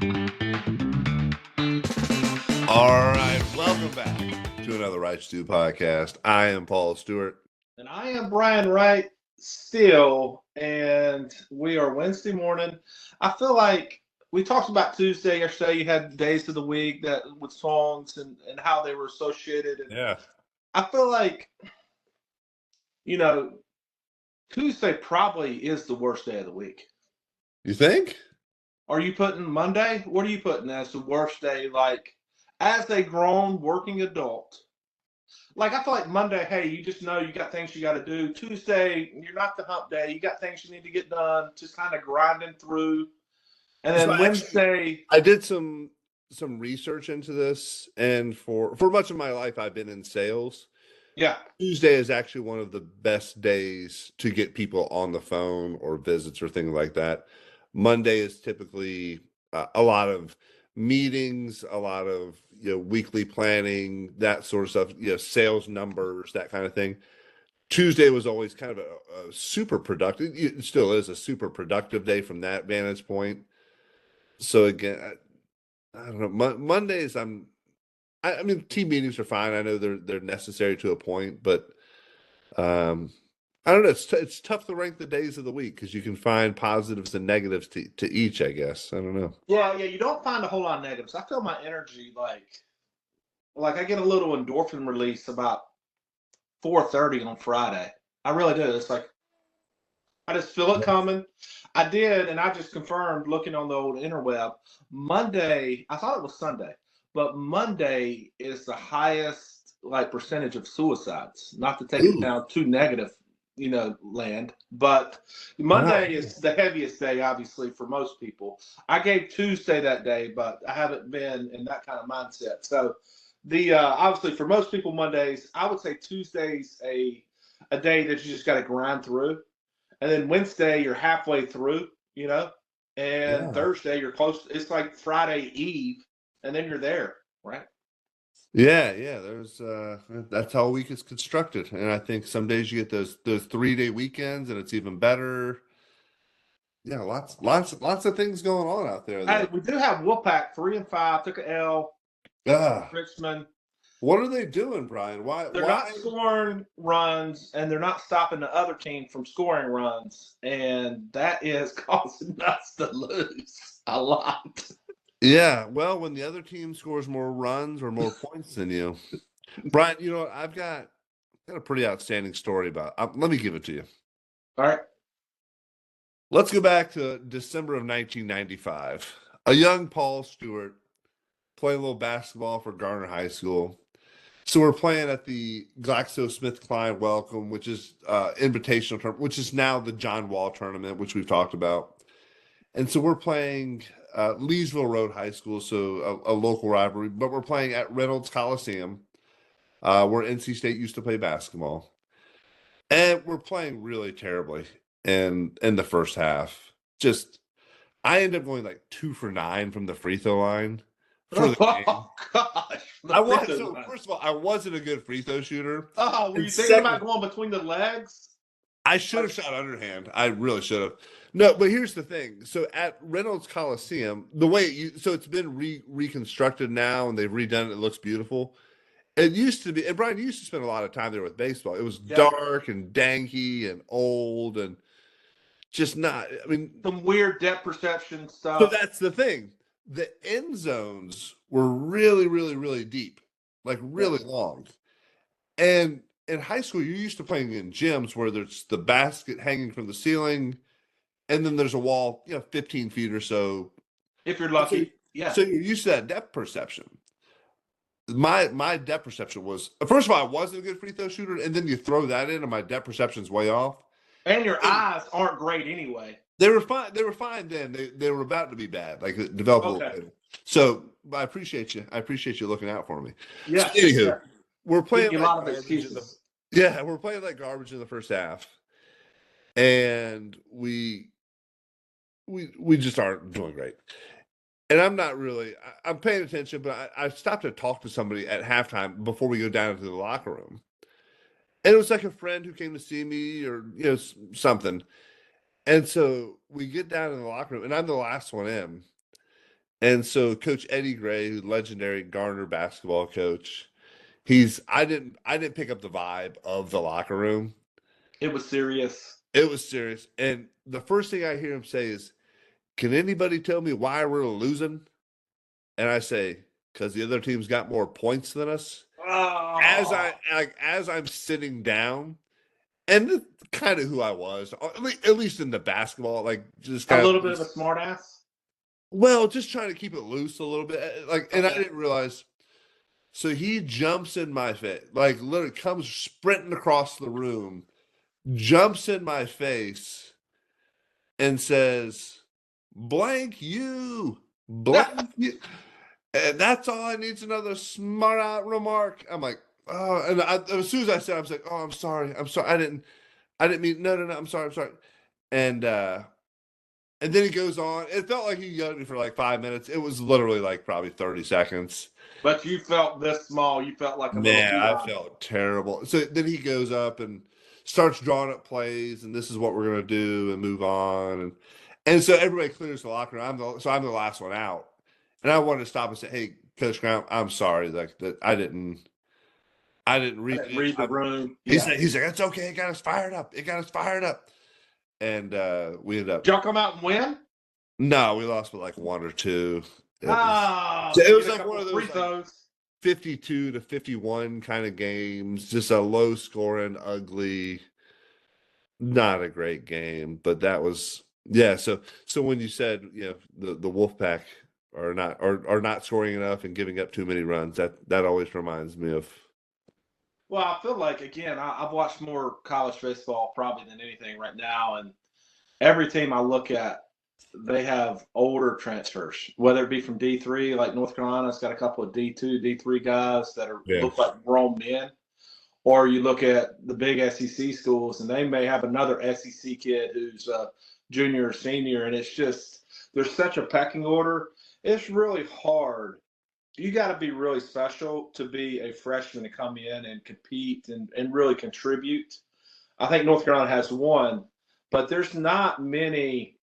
All right, welcome back to another Wright Stew podcast. I am Paul Stewart. And I am Brian Wright still, and we are Wednesday morning. I feel like we talked about Tuesday yesterday. You had days of the week that with songs and how they were associated. And Yeah. I feel like, you know, Tuesday probably is the worst day of the week. You think? Are you putting Monday? What are you putting as the worst day? Like, as a grown working adult, like I feel like Monday, hey, you just know you got things you got to do. Tuesday, you're not the hump day. You got things you need to get done. Just kind of grinding through. And So then Wednesday, I did some research into this, and for much of my life, I've been in sales. yeah, Tuesday is actually one of the best days to get people on the phone or visits or things like that. Monday is typically a lot of meetings, a lot of weekly planning, that sort of stuff. Sales numbers, that kind of thing. Tuesday was always kind of a super productive. It still is a super productive day from that vantage point. So again, I don't know. Mondays, I mean, team meetings are fine. I know they're necessary to a point, but I don't know. It's tough to rank the days of the week because you can find positives and negatives to each. I guess I don't know. yeah. You don't find a whole lot of negatives. I feel my energy like I get a little endorphin release about 4:30 on Friday. I really do. It's like I just feel it coming. I did, and I just confirmed looking on the old interweb. Monday, I thought it was Sunday, but Monday is the highest like percentage of suicides. Not to take it Ooh, down too negative, land, but wow. Monday is the heaviest day, obviously, for most people. I gave Tuesday that day, but I haven't been in that kind of mindset. So the obviously for most people, Mondays, I would say Tuesday's a day that you just got to grind through, and then Wednesday you're halfway through, and Yeah. Thursday you're close. It's like Friday Eve, and then you're there, right? Yeah. There's that's how a week is constructed, and I think some days you get those 3-day weekends, and it's even better. Yeah, lots of things going on out there, Hey, though. we do have Wolfpack 3-5, took a L, Ah, Richmond. what are they doing, Brian? Why? They're not scoring runs, and they're not stopping the other team from scoring runs, and that is causing us to lose a lot. Yeah, well, when the other team scores more runs or more points than you, Brian, what? I've got a pretty outstanding story about. Let me give it to you. All right. Let's go back to December of 1995. A young Paul Stewart playing a little basketball for Garner High School. So we're playing at the GlaxoSmithKline Welcome, which is invitational tournament, which is now the John Wall tournament, which we've talked about. And so we're playing Leesville Road High School, so a local rivalry, but we're playing at Reynolds Coliseum, where NC State used to play basketball. And we're playing really terribly in the first half. Just I end up going like 2 for 9 from the free throw line for the game. Oh gosh, the I free was throw so line. first of all, I wasn't a good free throw shooter. Oh, were And you thinking second, about going between the legs? I should have shot underhand. I really should have. No, but here's the thing. So at Reynolds Coliseum, the way so it's been reconstructed now and they've redone it. It looks beautiful. It used to be, and Brian, you used to spend a lot of time there with baseball. It was Yeah. dark and danky and old and just not. I mean, Some weird depth perception so stuff. that's the thing. The end zones were really, really, really deep, like Yeah. really long. And in high school, you're used to playing in gyms where there's the basket hanging from the ceiling, and then there's a wall, 15 feet or so. If you're So, lucky. Yeah. so you're used to that depth perception. My depth perception was, first of all, I wasn't a good free throw shooter, and then you throw that in, and my depth perception's way off. And your And eyes aren't great anyway. they were fine. They were fine then. They were about to be bad, like develop a little Okay. bit. So I appreciate you. I appreciate you looking out for me. So Yes. anywho, Yeah. we're Give playing you a like lot of garbage in the excuses. yeah, we're playing like garbage in the first half, and we just aren't doing great. And I'm not really. I'm paying attention, but I stopped to talk to somebody at halftime before we go down into the locker room, and it was like a friend who came to see me or something. And so we get down in the locker room, and I'm the last one in. And so Coach Eddie Gray, who's legendary Garner basketball coach, I didn't pick up the vibe of the locker room. It was serious. It was serious. And the first thing I hear him say is, "Can anybody tell me why we're losing?" And I say, "Because the other team's got more points than us." Oh, As I'm sitting down, and kind of who I was, at least in the basketball, like just a kind of little bit of a smartass. well, just trying to keep it loose a little bit. And I Okay. didn't realize. So he jumps in my face, like literally comes sprinting across the room, jumps in my face, and says, "Blank you, blank you." And that's all I need to know. The smart out remark. I'm like, oh, and as soon as I said, I was like, "Oh, I'm sorry, I'm sorry. I didn't mean. No, no, no. I'm sorry, I'm sorry." And and then he goes on. It felt like he yelled at me for like 5 minutes. It was literally like probably 30 seconds. But you felt this small. You felt like a little Man, I peon. felt terrible. So then he goes up and starts drawing up plays, and this is what we're gonna do, and move on, and so everybody clears the locker room. I'm the last one out, and I wanted to stop and say, "Hey, Coach Graham, I'm sorry, like that I didn't I read didn't it." read the room. Yeah. He's like, "It's okay. It got us fired up. It got us fired up," and we ended Did up y'all come out and win? no, we lost with like one or two. Ah, so It you was get a like one couple of of free those like throws. 52 to 51 kind of games, just a low scoring, ugly, not a great game. But that was yeah. So when you said the Wolfpack are not scoring enough and giving up too many runs, that always reminds me of Well, I feel like again, I've watched more college baseball probably than anything right now, and every team I look at, they have older transfers, whether it be from D3, like North Carolina's got a couple of D2, D3 guys that are yeah look like grown men, or you look at the big SEC schools, and they may have another SEC kid who's a junior or senior, and it's just there's such a pecking order. It's really hard. You got to be really special to be a freshman to come in and compete and really contribute. I think North Carolina has one, but there's not many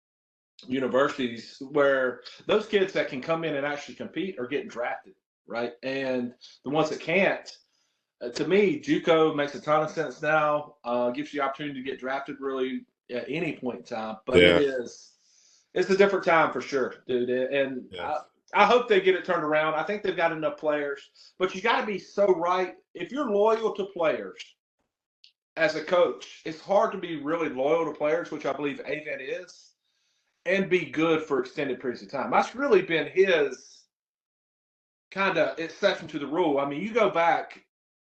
universities where those kids that can come in and actually compete are getting drafted, right? And the ones that can't, to me, JUCO makes a ton of sense now. Gives you the opportunity to get drafted really at any point in time, but yeah it's a different time for sure, dude. And yeah I hope they get it turned around. I think they've got enough players, but you got to be so right. If you're loyal to players as a coach, it's hard to be really loyal to players, which I believe Avent is, and be good for extended periods of time. That's really been his kind of exception to the rule. I mean, you go back,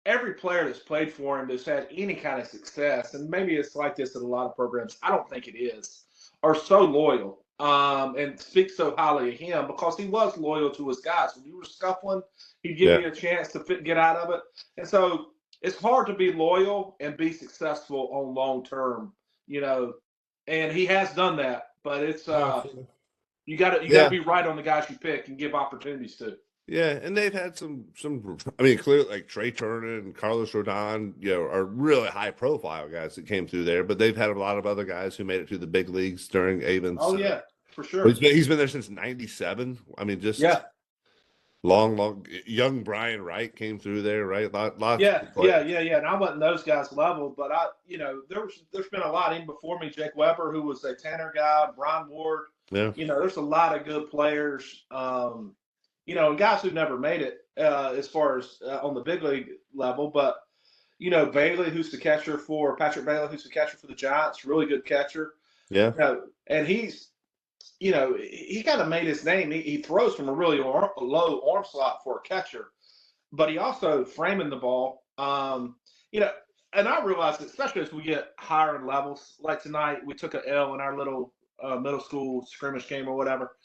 every player that's played for him that's had any kind of success, and maybe it's like this in a lot of programs. I don't think it is, are so loyal and speak so highly of him because he was loyal to his guys. When you were scuffling, he'd give yeah you a chance to get out of it, and so it's hard to be loyal and be successful on long term, you know. And he has done that, but it's absolutely you got to yeah be right on the guys you pick and give opportunities to. yeah, and they've had some. I mean, clearly like Trey Turner and Carlos Rodon, are really high profile guys that came through there. But they've had a lot of other guys who made it to the big leagues during Avon's. Oh yeah, for But sure. he's been there since '97. I mean, just Yeah, long. Young Brian Wright came through there, right? Lots yeah, of yeah, players. yeah, yeah. And I wasn't those guys' level, but there's been a lot even before me. Jake Weber, who was a Tanner guy, Brian Ward. Yeah, There's a lot of good players. And guys who never made it as far as on the big league level. But Bailey, who's the catcher for Patrick Bailey, who's the catcher for the Giants, really good catcher. yeah, And he kind of made his name. He throws from a really low arm slot for a catcher, but he also framing the ball. You know, and I realize that especially as we get higher in levels, like tonight, we took an L in our little middle school scrimmage game or whatever.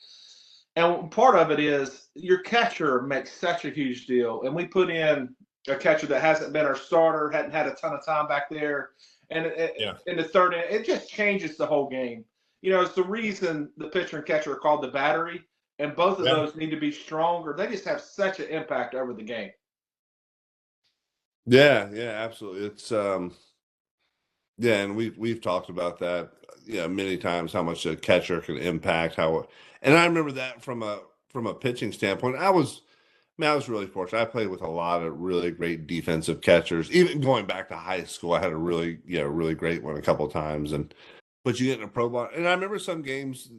And part of it is your catcher makes such a huge deal. And we put in a catcher that hasn't been our starter, hadn't had a ton of time back there. And yeah, in the third inning, it just changes the whole game. It's the reason the pitcher and catcher are called the battery. And both of yeah, those need to be stronger. They just have such an impact over the game. yeah. Absolutely. It's yeah, and we've talked about that, many times how much a catcher can impact how. And I remember that from a pitching standpoint, I was really fortunate. I played with a lot of really great defensive catchers. Even going back to high school, I had a really, really great one a couple of times. And but you get in a pro ball, and I remember some games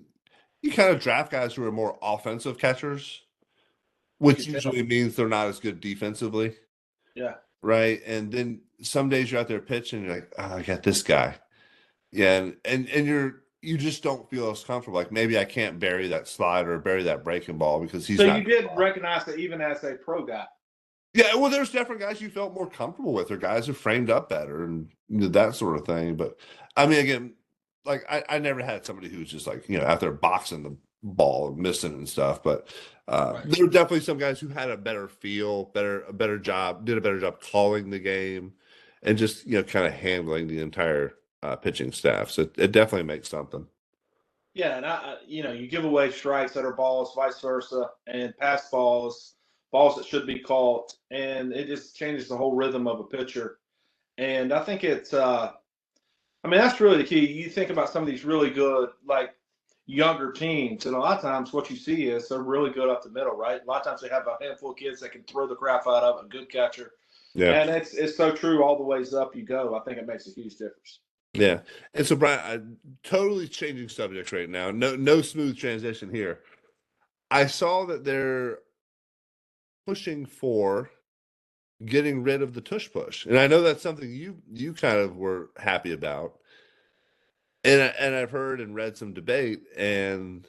you kind of draft guys who are more offensive catchers, You which could tell. usually means they're not as good defensively, Yeah. right? And then some days you're out there pitching, and you're like, oh, I got this guy. Yeah, and you just don't feel as comfortable. Like maybe I can't bury that slider or bury that breaking ball because So he's you not. did recognize that even as a pro guy. Yeah, well, there's different guys you felt more comfortable with, or guys who framed up better and that sort of thing. But I mean, again, like I never had somebody who's just like out there boxing the ball and missing and stuff. But Right. there were definitely some guys who had a better feel, a better job, did a better job calling the game, and just kind of handling the entire pitching staff. So it definitely makes something. Yeah, and you give away strikes that are balls, vice versa, and pass balls, balls that should be caught, and it just changes the whole rhythm of a pitcher. And I think I mean, that's really the key. You think about some of these really good, like younger teams, and a lot of times what you see is they're really good up the middle, right? A lot of times they have a handful of kids that can throw the crap out of a good catcher, Yeah. and it's so true all the ways up you go. I think it makes a huge difference. Yeah. And so Brian, totally changing subjects right now. No smooth transition here. I saw that they're pushing for getting rid of the tush push. And I know that's something you kind of were happy about. And I've heard and read some debate, and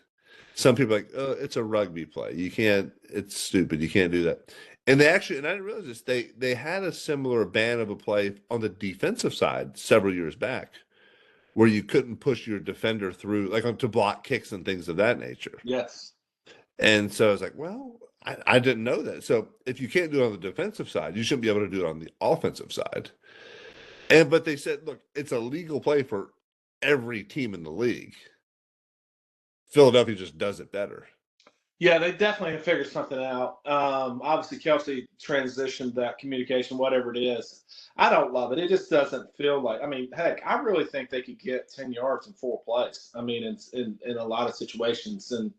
some people are like, oh, it's a rugby play. You can't, it's stupid. You can't do that. And they actually, and I didn't realize this, they had a similar ban of a play on the defensive side several years back, where you couldn't push your defender through, like on to block kicks and things of that nature. Yes. And so I was like, well, I didn't know that. So if you can't do it on the defensive side, you shouldn't be able to do it on the offensive side. And but they said, look, it's a legal play for every team in the league. Philadelphia just does it better. Yeah, they definitely have figured something out. Obviously, Kelsey transitioned that communication, whatever it is. I don't love it. It just doesn't feel like. I mean, heck, I really think they could get 10 yards in 4 plays. I mean, in a lot of situations, and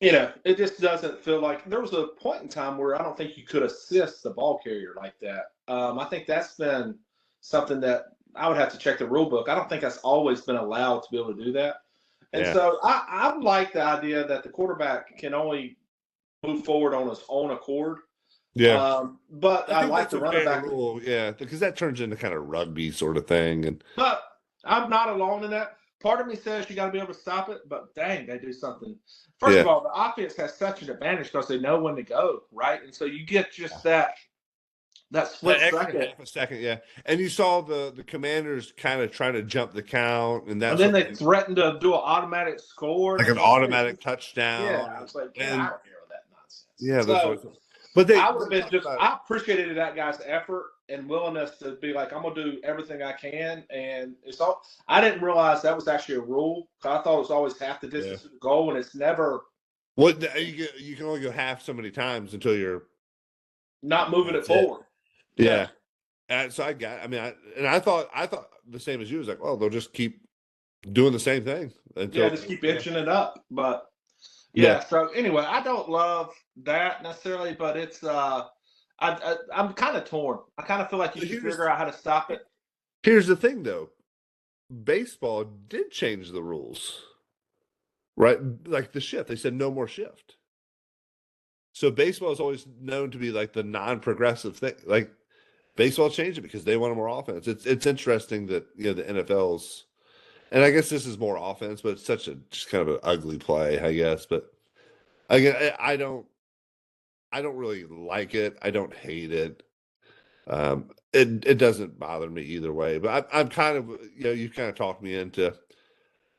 it just doesn't feel like there was a point in time where I don't think you could assist the ball carrier like that. I think that's been something that I would have to check the rule book. I don't think that's always been allowed to be able to do that. And Yeah. so I like the idea that the quarterback can only move forward on his own accord. Yeah. But I I think like that's the a running fair back. rule. Yeah. Because that turns into kind of rugby sort of thing. And But I'm not alone in that. Part of me says you got to be able to stop it, but dang, they do something. First of yeah. all, the offense has such an advantage because they know when to go, right? And so you get just that That split extra second, half a second, yeah. And you saw the commanders kind of trying to jump the count and that and then sort of they thing. threaten to do an automatic score, and Like it's an like, hey, automatic touchdown. yeah, I was like, get And out of here with that nonsense. yeah, there's So always but they I would have been talk just, about I appreciated that guy's effort and willingness to be like, I'm gonna do everything I can, and it's all. I didn't realize that was actually a rule. I thought it was always half the yeah. distance to the goal, and it's never What you can only go half so many times until you're not moving it that's it. forward. Yeah, Yeah. And so I mean I thought the same as you. It was like, well, they'll just keep doing the same thing yeah, until just keep yeah. inching it up. But Yeah. yeah, so anyway, I don't love that necessarily, but it's I'm kind of torn. I kind of feel like you But should figure out how to stop it. here's the thing though. Baseball did change the rules, right? Like the shift. They said no more shift. So baseball is always known to be like the non-progressive thing. Like baseball changed it because they wanted more offense. It's interesting that the NFL's, and I guess this is more offense, but it's such a just kind of an ugly play, I guess. But again, I don't really like it. I don't hate it. It doesn't bother me either way. But I'm kind of you kind of talked me into.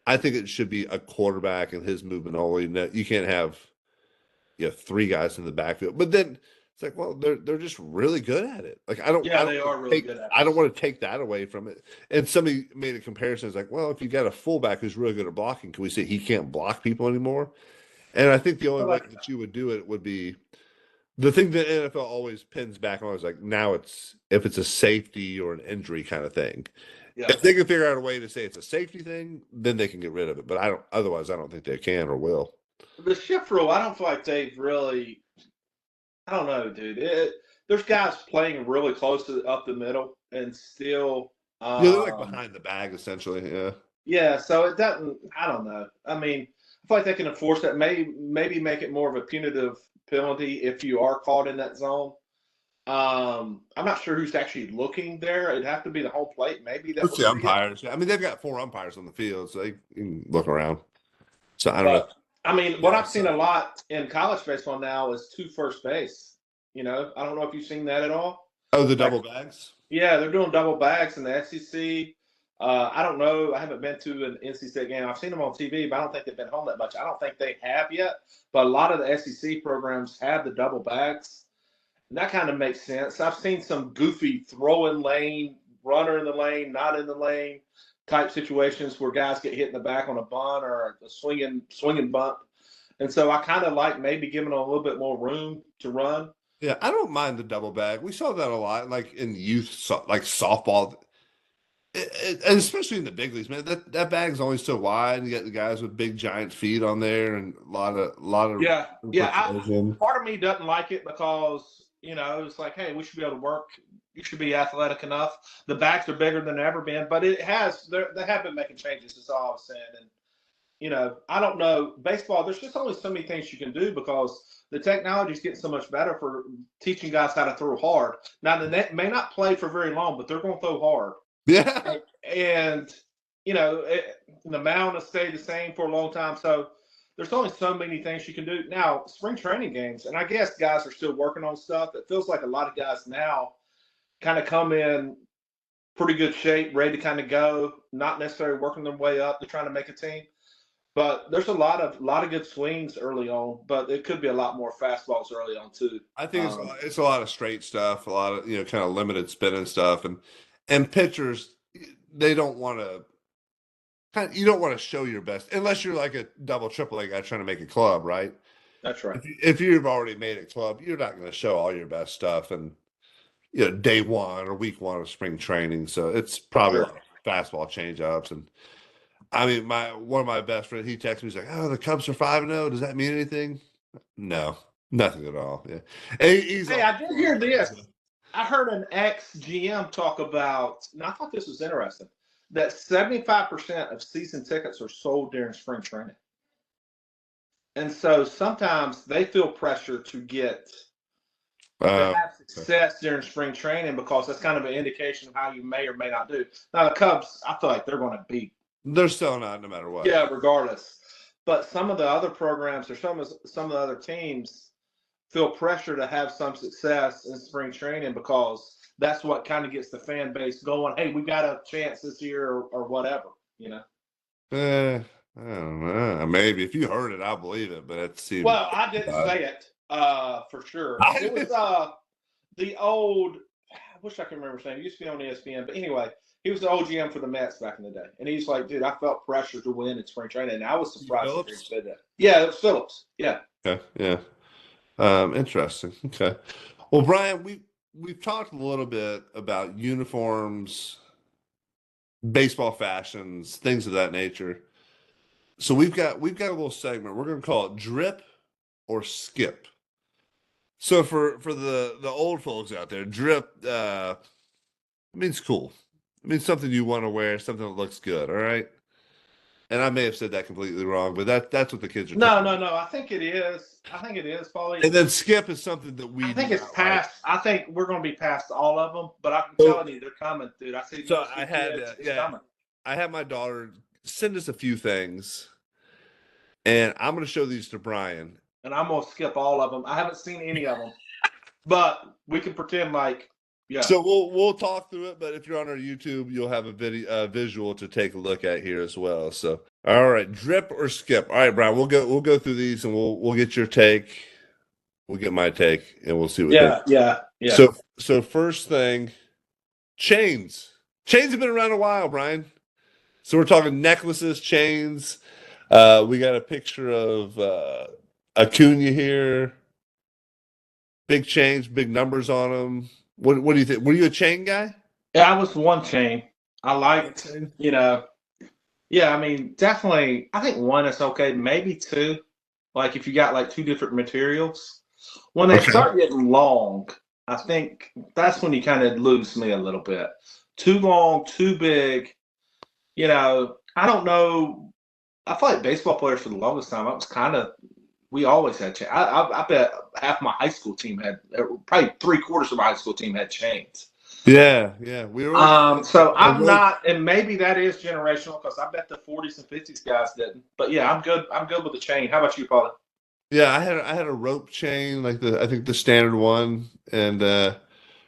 I think it should be a quarterback and his movement only. No, you can't have three guys in the backfield. But then it's like, well, they're just really good at it. Like Yeah, they are really good at I it. don't want to take that away from it. And somebody made a comparison. It's like, well, if you got a fullback who's really good at blocking, can we say he can't block people anymore? And I think the only I way like that you would do it would be the thing that NFL always pins back on is like now it's if it's a safety or an injury kind of thing. yeah. If they can figure out a way to say it's a safety thing, then they can get rid of it. But I don't. Otherwise, I don't think they can or will. The shift rule, I don't feel like they've really. I don't know, dude. There's guys playing really close up the middle and still. Yeah, they're like Um, behind the bag essentially. Yeah. yeah, so it doesn't. I don't know. I mean, I feel like they can enforce that. Maybe make it more of a punitive penalty if you are caught in that zone. I'm not sure who's actually looking there. It'd have to be the home plate. Maybe that It's would the see it. umpires. I mean, they've got 4 umpires on the field, so they can look around. So I don't know. But I mean, what Yeah. I've seen So, a lot in college baseball now is two first base. I don't know if you've seen that at all. oh, the Like, double bags. yeah, they're doing double bags in the SEC. I don't know. I haven't been to an NC State game. I've seen them on TV, but I don't think they've been home that much. I don't think they have yet. But a lot of the SEC programs have the double bags, and that kind of makes sense. I've seen some goofy throw in lane, runner in the lane, not in the lane type situations where guys get hit in the back on a bunt or a swinging bunt. And so I kind of like maybe giving them a little bit more room to run. Yeah, I don't mind the double bag. We saw that a lot, like in youth, like softball, and especially in the big leagues. Man, that bag's always so wide. And you got the guys with big giant feet on there, and a lot of Yeah, room for yeah. collision. Part of me doesn't like it because it's like, hey, we should be able to work. You should be athletic enough. The backs are bigger than they've ever been, but they have been making changes. Is all I was saying. And I don't know baseball. There's just only so many things you can do because the technology is getting so much better for teaching guys how to throw hard. Now the net may not play for very long, but they're going to throw hard. Yeah, And the mound has stayed the same for a long time. So there's only so many things you can do. Now, spring training games, and I guess guys are still working on stuff. It feels like a lot of guys now kind of come in pretty good shape, ready to kind of go, not necessarily working their way up. They're trying to make a team. But there's a lot of good swings early on, but it could be a lot more fastballs early on too. I think it's a lot of straight stuff, a lot of kind of limited spinning stuff, and pitchers they don't want to you don't want to show your best unless you're like a double triple A guy trying to make a club, right? That's right. If you've already made a club, you're not going to show all your best stuff and day one or week one of spring training. So it's probably a Sure. lot of fastball change ups. And I mean, my one of my best friends, he texted me, he's like, "Oh, the Cubs are 5-0. Does that mean anything?" No, nothing at all. Yeah, and he's Hey, on I did hear this. I heard an ex GM talk about, and I thought this was interesting, that 75% of season tickets are sold during spring training. And so sometimes they feel pressure to uh, have success during spring training because that's kind of an indication of how you may or may not do. Now the Cubs, I feel like they're going to beat, they're selling out no matter what. yeah, regardless. But some of the other programs or some of the other teams feel pressure to have some success in spring training because that's what kind of gets the fan base going. Hey, we got a chance this year or whatever, you know. I don't know. Maybe if you heard it, I'll believe it. But it seems Well, I didn't say it for sure. It was the old. I wish I could remember his name. He used to be on ESPN, but anyway, he was the old GM for the Mets back in the day, and he's like, dude, I felt pressure to win in spring training, and I was surprised to hear him Phillips. say that. Yeah, it was Phillips. Yeah. Okay, yeah. Interesting. Okay. Well, Brian, we've talked a little bit about uniforms, baseball fashions, things of that nature. So we've got a little segment. We're going to call it drip or skip. So for the old folks out there, drip means cool. It means something you want to wear, something that looks good. All right. And I may have said that completely wrong, but that's what the kids are No, telling no, me. no. I think it is. I think it is, Paulie. And then skip is something that I we do think it's not like. past. I think we're going to be past all of them, but I'm So, telling you, they're coming, dude. I see so middle I school had kids. It's yeah, coming. I had my daughter send us a few things, and I'm going to show these to Brian. And I'm going to skip all of them. I haven't seen any of them, but we can pretend like, yeah. So we'll talk through it, but if you're on our YouTube, you'll have a video visual to take a look at here as well. So all right, drip or skip. All right, Brian, we'll go through these and we'll get your take. We'll get my take and we'll see what we think. Yeah, yeah, yeah. So first thing, chains. Chains have been around a while, Brian. So we're talking necklaces, chains. We got a picture of Acuna here. Big chains, big numbers on them. What do you think? Were you a chain guy? Yeah, I was one chain. I One liked, chain. yeah, I mean, definitely, I think one is okay, maybe two. Like if you got like two different materials. When they Okay. start getting long, I think that's when you kind of lose me a little bit. Too long, too big. I don't know. I feel like baseball players for the longest time, I was kind of, we always had chains. I bet half my high school team had, probably three-quarters of my high school team had chains. Yeah, yeah. We always So a I'm rope. not, and maybe that is generational because I bet the 40s and 50s guys didn't. But yeah, I'm good. I'm good with the chain. How about you, Paul? Yeah, I had a rope chain, like I think the standard one, and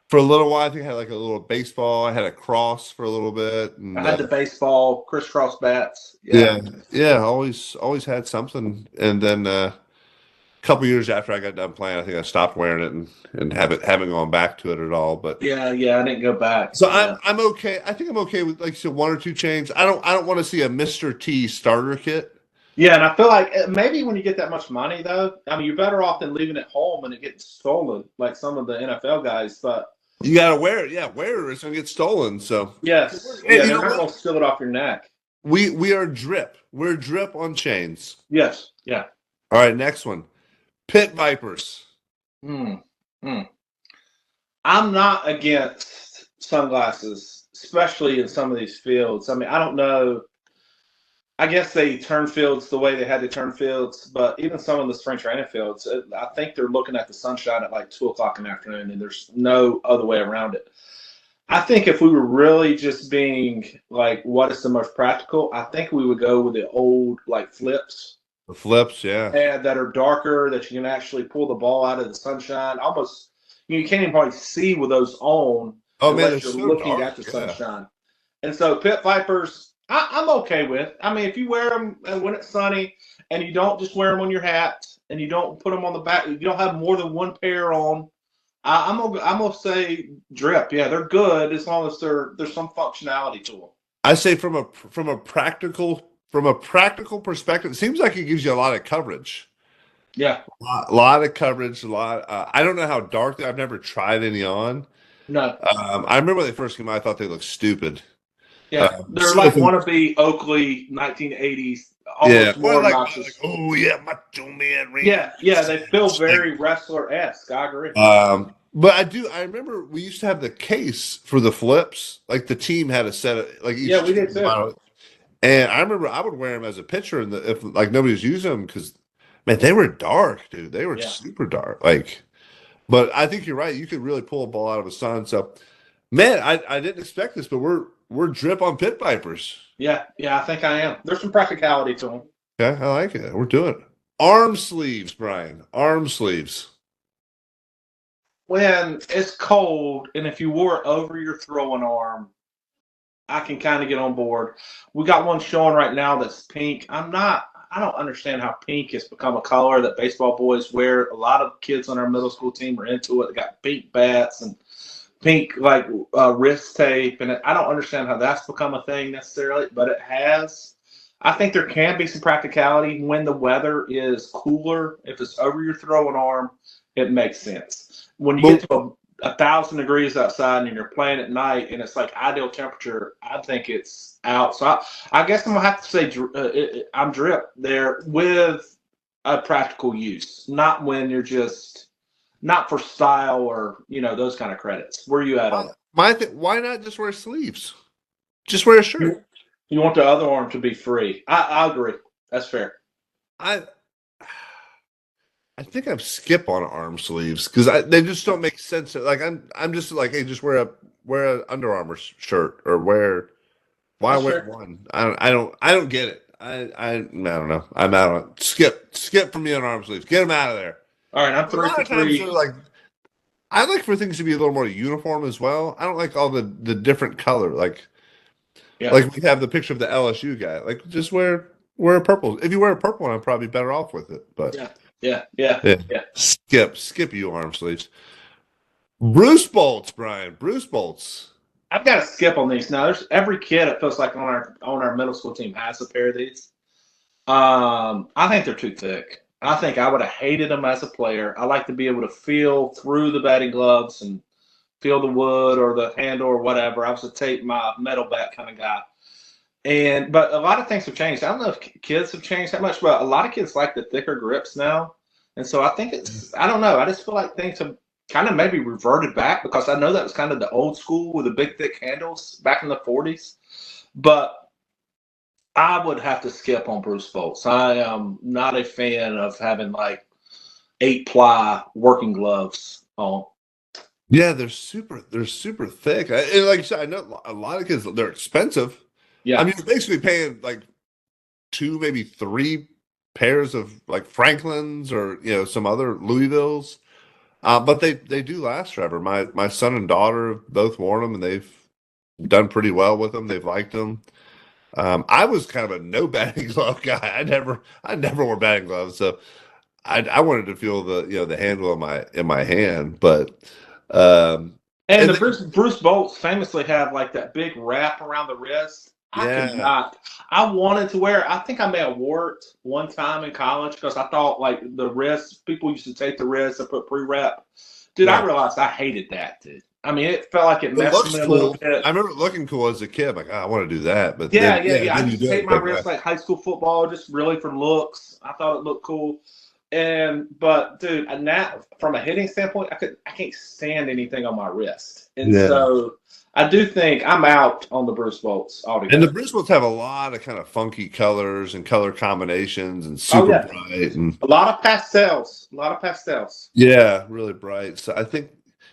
for a little while I think I had like a little baseball. I had a cross for a little bit, I and had the baseball crisscross bats. Yeah. yeah, yeah, always had something. And then a couple years after I got done playing, I think I stopped wearing it and haven't gone back to it at all. But Yeah. Yeah. I didn't go back. so Yeah. I'm okay. I think I'm okay with like so one or two chains. I don't want to see a Mr. T starter kit. Yeah. And I feel like maybe when you get that much money, though, I mean, you're better off than leaving it home and it gets stolen like some of the NFL guys. But You gotta wear it. Yeah, wear it or it's gonna get stolen. So yes. hey, Yeah. you They're know not what? going to steal it off your neck. We are drip. We're drip on chains. Yes. Yeah. All right, next one. Pit Vipers. Mm. Mm. I'm not against sunglasses, especially in some of these fields. I mean, I don't know. I guess they turn fields the way they had to turn fields, but even some of the spring training fields, I think they're looking at the sunshine at like 2 o'clock in the afternoon, and there's no other way around it. I think if we were really just being like, what is the most practical? I think we would go with the old like flips The flips, yeah. and that are darker that you can actually pull the ball out of the sunshine. Almost, you can't even probably see with those on Oh man, they're unless you're so looking at dark. the Yeah. sunshine. And so pit vipers, I'm okay with. I mean, if you wear them when it's sunny and you don't just wear them on your hat and you don't put them on the back, you don't have more than one pair on. I'm gonna say drip. Yeah, they're good as long as there's some functionality to them. I say from a practical perspective, it seems like it gives you a lot of coverage. Yeah. Lot of coverage, a lot. I don't know how dark I've never tried any on. No. I remember when they first came out, I thought they looked stupid. Yeah. They're So like from wannabe Oakley 1980s, yeah, almost or more like obnoxious. oh yeah, Macho Man Yeah. Randy Yeah. They feel Savage. Like very wrestler esque. I agree. but I remember we used to have the case for the flips. Like the team had a set of like Yeah, each we team did too. and I remember I would wear them as a pitcher and if like nobody was using them because man, they were dark, dude. They were Yeah. super dark. Like but I think you're right. You could really pull a ball out of a sun. So man, I didn't expect this, but we're drip on pit vipers. Yeah. Yeah. I think I am. There's some practicality to them. Yeah, I like it. We're doing it. Arm sleeves, Brian. Arm sleeves. When it's cold and if you wore it over your throwing arm, I can kind of get on board. We got one showing right now that's pink. I don't understand how pink has become a color that baseball boys wear. A lot of kids on our middle school team are into it. They got pink bats and pink like wrist tape, and I don't understand how that's become a thing necessarily, but it has. I think there can be some practicality when the weather is cooler. If it's over your throwing arm, it makes sense. When you Well, get to a thousand degrees outside and you're playing at night and it's like ideal temperature, I think it's out. So I guess I'm gonna have to say I'm drip there with a practical use, not when you're just not for style or those kind of credits. Where are you at on it? why not just wear sleeves? Just wear a shirt. You you want the other arm to be free. I agree. That's fair. I I think I'm skip on arm sleeves because they just don't make sense. Like I'm just like hey, just wear an Under Armour shirt or wear why That's wear fair. one? I don't get it. I don't know. I'm out on it. Skip for me on arm sleeves. Get them out of there. All right, I'm A three lot for of times they're three. like I like for things to be a little more uniform as well. I don't like all the different color. Yeah, Like we have the picture of the LSU guy. Like just wear a purple. If you wear a purple one, I'm probably better off with it. But yeah, yeah, yeah, yeah, yeah. skip you arm sleeves. Bruce bolts, Brian. Bruce bolts. I've got to skip on these now. There's every kid it feels like on our middle school team has a pair of these. I think they're too thick. I think I would have hated them as a player. I like to be able to feel through the batting gloves and feel the wood or the handle or whatever. I was a tape my metal bat kind of guy. But a lot of things have changed. I don't know if kids have changed that much, but a lot of kids like the thicker grips now. And so I think I don't know. I just feel like things have kind of maybe reverted back because I know that was kind of the old school with the big, thick handles back in the 40s. But I would have to skip on Bruce Bolts. I am not a fan of having like 8-ply working gloves on. Yeah, they're super thick. And like you said, I know a lot of kids, they're expensive. I Yeah. mean, you're basically paying like two, maybe three pairs of like Franklin's or some other Louisvilles. But they do last forever. My son and daughter have both worn them, and they've done pretty well with them. They've liked them. I was kind of a no batting glove guy. I never wore batting gloves, so I wanted to feel the handle in my hand. But And and the then Bruce Bolts famously have like that big wrap around the wrist. I could yeah, not. I wanted to wear it. I think I may have wore it one time in college because I thought like the wrist, people used to take the wrist and put pre-wrap. Dude, I yeah, realized I hated that, dude. I mean, it felt like it it messed with looks me a little cool. bit. I remember it looking cool as a kid. Like, I want to do that, but Yeah, then yeah, yeah. I then you used to do take it. my Like, wrist like high school football, just really for looks. I thought it looked cool. But dude, and that from a hitting standpoint, I can't stand anything on my wrist. And yeah. so I do think I'm out on the Bruce Bolts And the altogether. Briscoes have a lot of kind of funky colors and color combinations and Oh super yeah. bright and A lot of pastels. A lot of pastels. yeah, really bright. So I think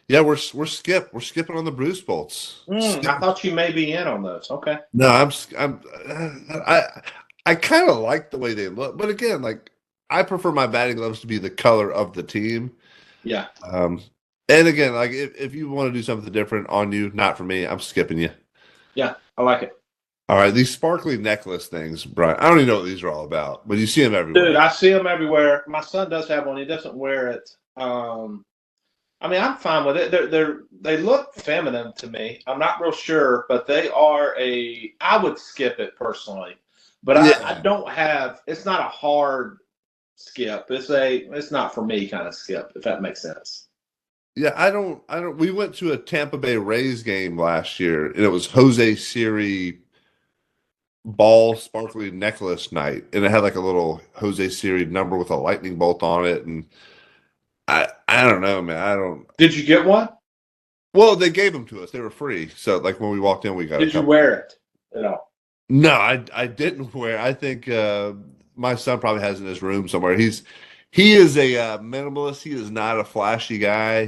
yeah, we're skipping on the Bruce bolts. I thought you may be in on those. Okay. No, I'm I kind of like the way they look, but again, like I prefer my batting gloves to be the color of the team. Yeah. Um, and again, like if you want to do something different on you, not for me, I'm skipping you. Yeah. I like it. All right, these sparkly necklace things, Brian. I don't even know what these are all about, but you see them Dude, everywhere. I see them everywhere. My son does have one. He doesn't wear it. I mean, I'm fine with it. They look feminine to me. I'm not real sure, but they are a. I would skip it personally, but I Yeah, don't have. It's not a hard skip. It's not for me kind of skip. If that makes sense. yeah. I don't. We went to a Tampa Bay Rays game last year, and it was Jose Siri ball sparkly necklace night, and it had like a little Jose Siri number with a lightning bolt on it, and I don't know, man. I don't. Did you get one? Well, they gave them to us. They were free. So like when we walked in, we got a Did you couple. wear it at all? No, I didn't wear. I think my son probably has in his room somewhere. He is a minimalist. He is not a flashy guy.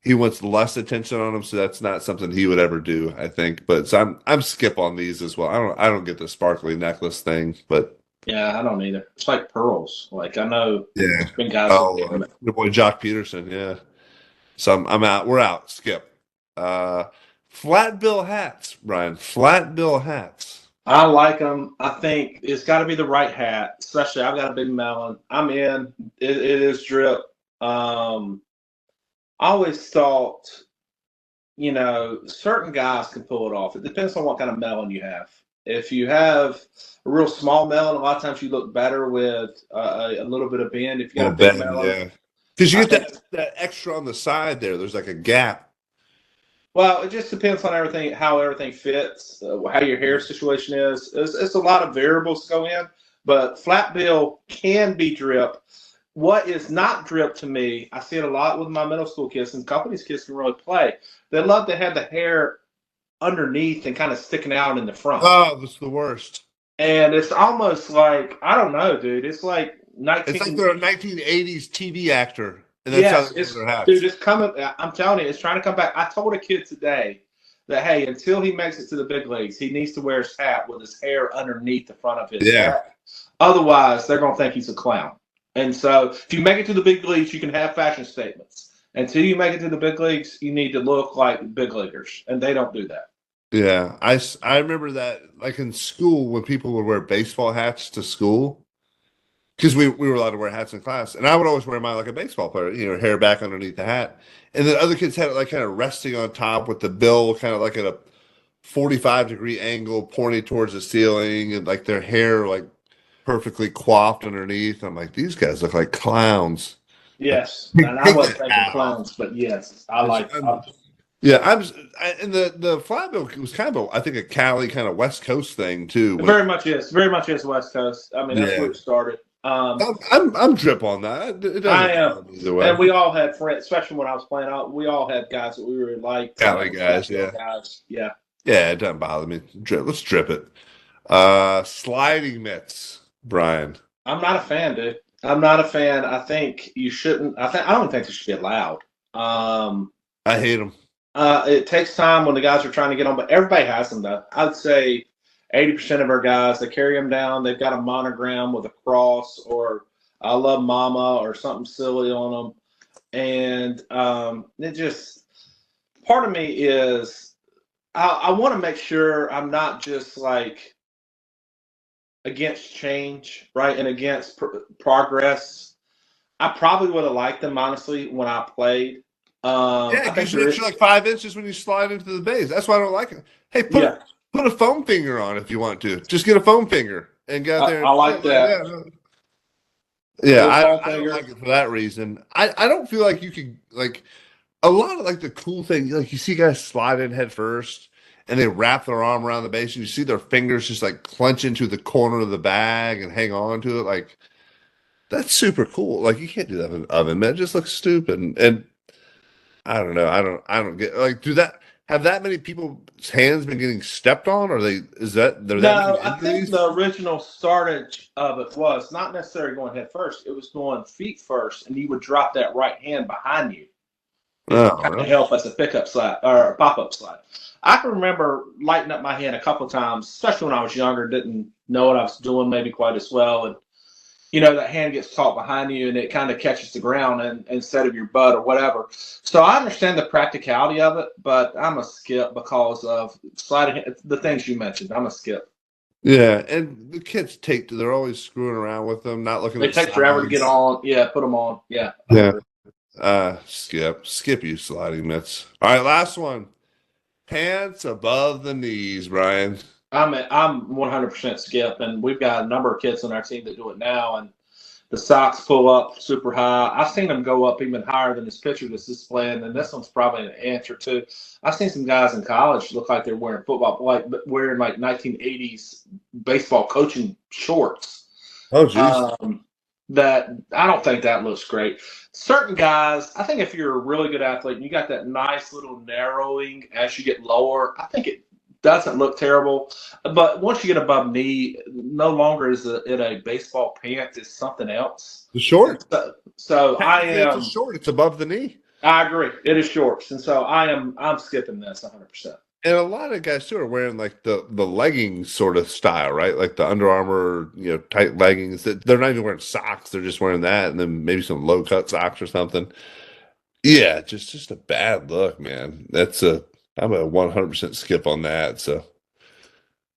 He wants less attention on him, so that's not something he would ever do, I think. But so I'm skip on these as well. I don't get the sparkly necklace thing, but Yeah, I don't either. It's like pearls. Like I know yeah. there's been guys that Oh, get them. your boy Jock Peterson, yeah. So I'm out. We're out. Skip. Uh, flat bill hats, Brian. Flat bill hats. I like them. I think it's got to be the right hat. Especially I've got a big melon. I'm in. It is drip. Um, I always thought, certain guys can pull it off. It depends on what kind of melon you have. If you have a real small melon, a lot of times you look better with a little bit of bend. If you got Oh, a big Ben, melon, yeah. Because you I get think. that extra on the side there. There's like a gap. Well, it just depends on everything, how everything fits, how your hair situation is. It's a lot of variables go in, but flat bill can be drip. What is not drip to me, I see it a lot with my middle school kids, and companies kids can really play. They love to have the hair underneath and kind of sticking out in the front. Oh, that's the worst. And it's almost like, I don't know, dude. It's like It's like 19. they're a 1980s TV actor, and that's how Yes, they wear their dude, hats. it's coming. I'm telling you, it's trying to come back. I told a kid today that hey, until he makes it to the big leagues, he needs to wear his hat with his hair underneath the front of his Yeah, hat. Otherwise, they're gonna think he's a clown. And so, if you make it to the big leagues, you can have fashion statements. Until you make it to the big leagues, you need to look like big leaguers, and they don't do that. yeah. I remember that like in school when people would wear baseball hats to school because we were allowed to wear hats in class, and I would always wear mine like a baseball player, hair back underneath the hat, and then other kids had it like kind of resting on top with the bill kind of like at a 45-degree angle pointing towards the ceiling, and like their hair like perfectly coiffed underneath. I'm like, these guys look like clowns. Like, Yes, and I take wasn't that thinking hat off. clowns, but yes, I It's like. Yeah, and the flat bill was kind of I think a Cali kind of West Coast thing too. It very much is West Coast. I mean, that's Yeah, where it started. I'm drip on that. It I doesn't am, bother me either way. and we all had friends, especially when I was playing out. We all had guys that we really liked that Cali were guys, flat bill yeah, guys. Yeah, yeah, it doesn't bother me. Let's drip it. Sliding mitts, Brian. I'm not a fan, dude. I'm not a fan. I think you shouldn't. I don't think they should be allowed. Um, I hate them. it takes time when the guys are trying to get on, but everybody has them though. I'd say 80% of our guys they carry them down. They've got a monogram with a cross or "I love Mama" or something silly on them, and it just part of me is I want to make sure I'm not just like against change, right, and against progress. I probably would have liked them honestly when I played. Yeah, it I think gives you there an is, extra like 5 inches when you slide into the base. That's why I don't like it. Hey, yeah, put a foam finger on if you want to. Just get a foam finger and get out there I and like that. yeah, yeah. Little foam I don't finger. like it for that reason. I don't feel like you could like a lot of like the cool thing. Like you see guys slide in head first and they wrap their arm around the base and you see their fingers just like clench into the corner of the bag and hang on to it. Like that's super cool. Like you can't do that in an oven, man. It just looks stupid. And I don't know. I don't get like do that have that many people's hands been getting stepped on? Or they is that there that many No, I think injuries? the original startage of it was not necessarily going head first. It was going feet first, and you would drop that right hand behind you and Oh, kind of really? help as a pickup slide or a pop up slide. I can remember lighting up my hand a couple of times, especially when I was younger, didn't know what I was doing maybe quite as well, and that hand gets caught behind you and it kind of catches the ground and instead of your butt or whatever. So I understand the practicality of it, but I'm a skip because of sliding the things you mentioned. I'm a skip. Yeah, and the kids they're always screwing around with them, not looking They at take forever to get signs. on. Yeah, put them on. Yeah, I Yeah. agree. Skip you sliding mitts. All right, last one. Pants above the knees, Brian. I'm 100% skip, and we've got a number of kids on our team that do it now, and the socks pull up super high. I've seen them go up even higher than this picture that's displaying, and this one's probably an answer too. I've seen some guys in college look like they're wearing football, like wearing like 1980s baseball coaching shorts. Oh, geez. Um, that I don't think that looks great. Certain guys, I think if you're a really good athlete and you got that nice little narrowing as you get lower, I think it doesn't look terrible. But once you get above knee, no longer is it a baseball pant; it's something else. The And short. so I Technically, it's a am. short. It's above the knee. I agree. It is shorts, and so I'm skipping this 100%. And a lot of guys too are wearing like the leggings sort of style, right? Like the Under Armour, tight leggings. That they're not even wearing socks; they're just wearing that, and then maybe some low cut socks or something. Yeah, just a bad look, man. I'm a 100% skip on that. So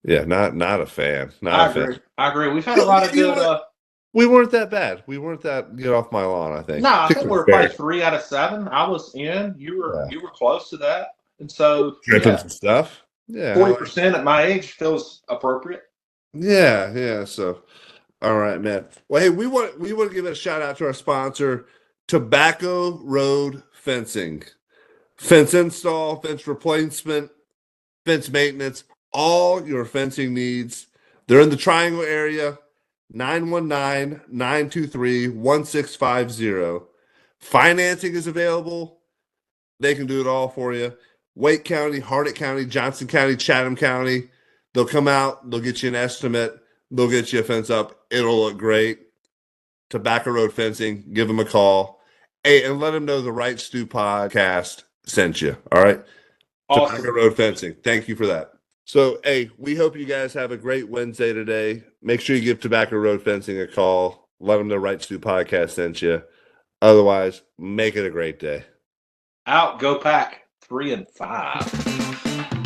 yeah, not a fan. Not a I fan. agree. I agree. We've had a lot of You know good. what? We weren't that bad. We weren't that get off my lawn. No, I I think think it we was were probably fair. 3 out of 7. I was in. You were Yeah. you were close to that, and so Dripping yeah, some stuff. Yeah, 40% at my age feels appropriate. yeah. So all right, man. Well, hey, we want to give a shout out to our sponsor, Tobacco Road Fencing. Fence install, fence replacement, fence maintenance, all your fencing needs. They're in the Triangle area, 919-923-1650. Financing is available. They can do it all for you. Wake County, Harnett County, Johnson County, Chatham County. They'll come out, they'll get you an estimate, they'll get you a fence up. It'll look great. Tobacco Road Fencing, give them a call. Hey, and let them know the Right Stew podcast sent you. All right. Tobacco Awesome. Road Fencing. Thank you for that. So, hey, we hope you guys have a great Wednesday today. Make sure you give Tobacco Road Fencing a call. Let them know Right Stew podcast sent you. Otherwise, make it a great day. Out, go pack 3 and 5.